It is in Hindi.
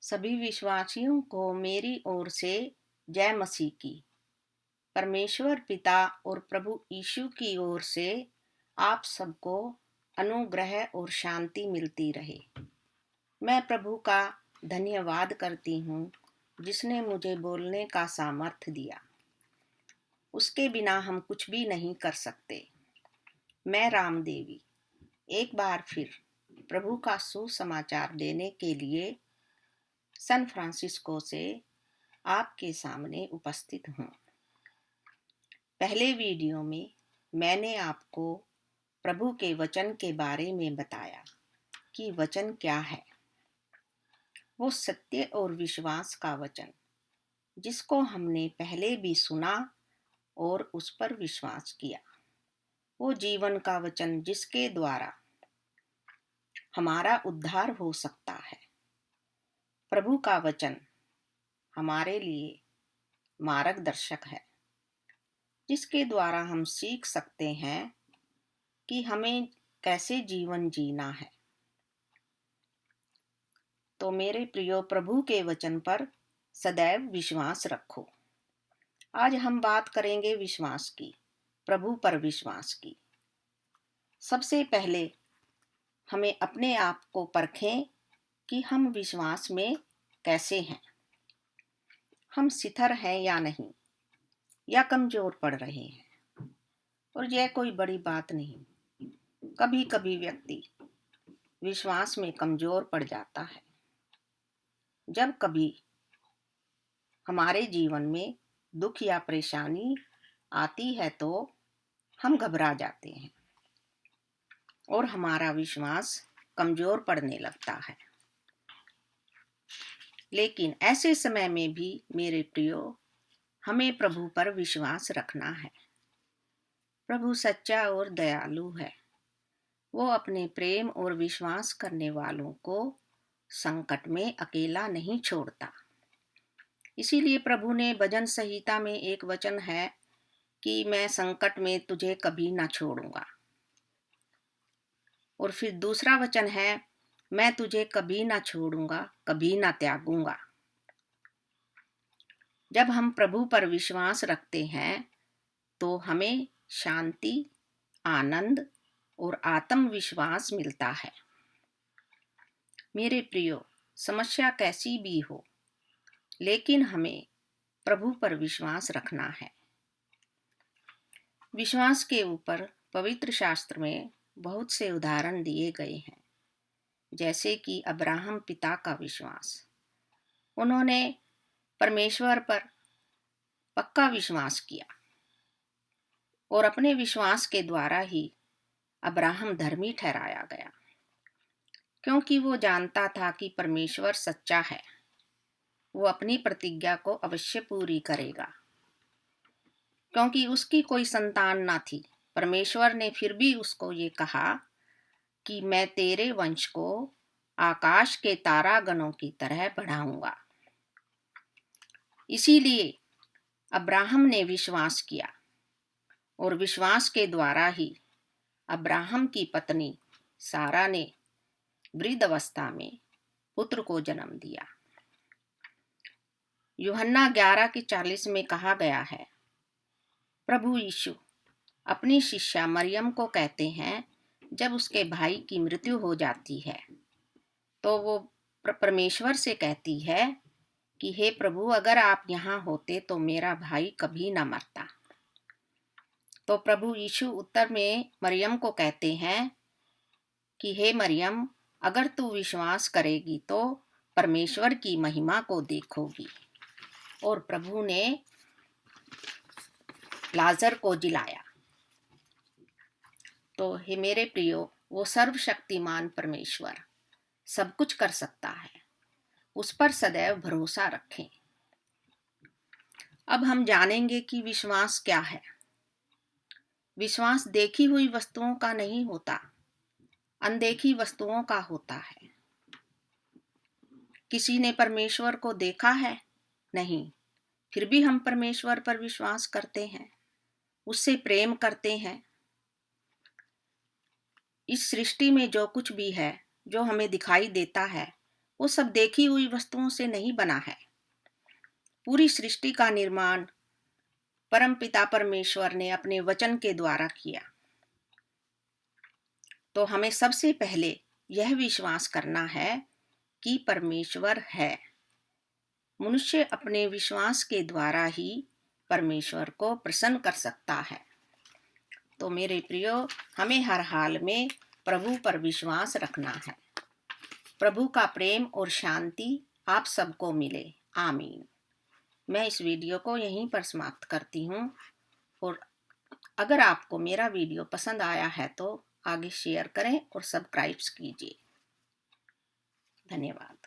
सभी विश्वासियों को मेरी ओर से जय मसीह की। परमेश्वर पिता और प्रभु यीशु की ओर से आप सबको अनुग्रह और शांति मिलती रहे। मैं प्रभु का धन्यवाद करती हूँ जिसने मुझे बोलने का सामर्थ्य दिया। उसके बिना हम कुछ भी नहीं कर सकते। मैं राम देवी एक बार फिर प्रभु का सुसमाचार देने के लिए सैन फ्रांसिस्को से आपके सामने उपस्थित हूँ। पहले वीडियो में मैंने आपको प्रभु के वचन के बारे में बताया कि वचन क्या है। वो सत्य और विश्वास का वचन जिसको हमने पहले भी सुना और उस पर विश्वास किया। वो जीवन का वचन जिसके द्वारा हमारा उद्धार हो सकता है। प्रभु का वचन हमारे लिए मार्गदर्शक है जिसके द्वारा हम सीख सकते हैं कि हमें कैसे जीवन जीना है। तो मेरे प्रियो, प्रभु के वचन पर सदैव विश्वास रखो। आज हम बात करेंगे विश्वास की, प्रभु पर विश्वास की। सबसे पहले हमें अपने आप को परखें कि हम विश्वास में कैसे हैं। हम शिथिल हैं या नहीं, या कमजोर पड़ रहे हैं। और यह कोई बड़ी बात नहीं। कभी कभी व्यक्ति विश्वास में कमजोर पड़ जाता है। जब कभी हमारे जीवन में दुख या परेशानी आती है तो हम घबरा जाते हैं और हमारा विश्वास कमजोर पड़ने लगता है। लेकिन ऐसे समय में भी मेरे प्रियो, हमें प्रभु पर विश्वास रखना है। प्रभु सच्चा और दयालु है। वो अपने प्रेम और विश्वास करने वालों को संकट में अकेला नहीं छोड़ता। इसीलिए प्रभु ने भजन संहिता में एक वचन है कि मैं संकट में तुझे कभी ना छोड़ूंगा। और फिर दूसरा वचन है, मैं तुझे कभी ना छोड़ूंगा, कभी ना त्यागूंगा। जब हम प्रभु पर विश्वास रखते हैं तो हमें शांति, आनंद और आत्मविश्वास मिलता है। मेरे प्रियो, समस्या कैसी भी हो, लेकिन हमें प्रभु पर विश्वास रखना है। विश्वास के ऊपर पवित्र शास्त्र में बहुत से उदाहरण दिए गए हैं, जैसे कि अब्राहम पिता का विश्वास। उन्होंने परमेश्वर पर पक्का विश्वास किया और अपने विश्वास के द्वारा ही अब्राहम धर्मी ठहराया गया, क्योंकि वो जानता था कि परमेश्वर सच्चा है। वो अपनी प्रतिज्ञा को अवश्य पूरी करेगा। क्योंकि उसकी कोई संतान ना थी, परमेश्वर ने फिर भी उसको ये कहा कि मैं तेरे वंश को आकाश के तारागणों की तरह बढ़ाऊंगा। इसीलिए अब्राहम ने विश्वास किया और विश्वास के द्वारा ही अब्राहम की पत्नी सारा ने वृद्ध अवस्था में पुत्र को जन्म दिया। यूहन्ना 11:40 में कहा गया है, प्रभु यीशु अपनी शिष्या मरियम को कहते हैं, जब उसके भाई की मृत्यु हो जाती है तो वो परमेश्वर से कहती है कि हे प्रभु, अगर आप यहाँ होते तो मेरा भाई कभी ना मरता। तो प्रभु यीशु उत्तर में मरियम को कहते हैं कि हे मरियम, अगर तू विश्वास करेगी तो परमेश्वर की महिमा को देखोगी। और प्रभु ने लाजर को जिलाया। तो हे मेरे प्रियो, वो सर्वशक्तिमान परमेश्वर सब कुछ कर सकता है। उस पर सदैव भरोसा रखें। अब हम जानेंगे कि विश्वास क्या है। विश्वास देखी हुई वस्तुओं का नहीं होता, अनदेखी वस्तुओं का होता है। किसी ने परमेश्वर को देखा है? नहीं, फिर भी हम परमेश्वर पर विश्वास करते हैं, उससे प्रेम करते हैं। इस सृष्टि में जो कुछ भी है, जो हमें दिखाई देता है, वो सब देखी हुई वस्तुओं से नहीं बना है। पूरी सृष्टि का निर्माण परमपिता परमेश्वर ने अपने वचन के द्वारा किया। तो हमें सबसे पहले यह विश्वास करना है कि परमेश्वर है। मनुष्य अपने विश्वास के द्वारा ही परमेश्वर को प्रसन्न कर सकता है। तो मेरे प्रियो, हमें हर हाल में प्रभु पर विश्वास रखना है। प्रभु का प्रेम और शांति आप सबको मिले। आमीन। मैं इस वीडियो को यहीं पर समाप्त करती हूँ, और अगर आपको मेरा वीडियो पसंद आया है तो आगे शेयर करें और सब्सक्राइब कीजिए। धन्यवाद।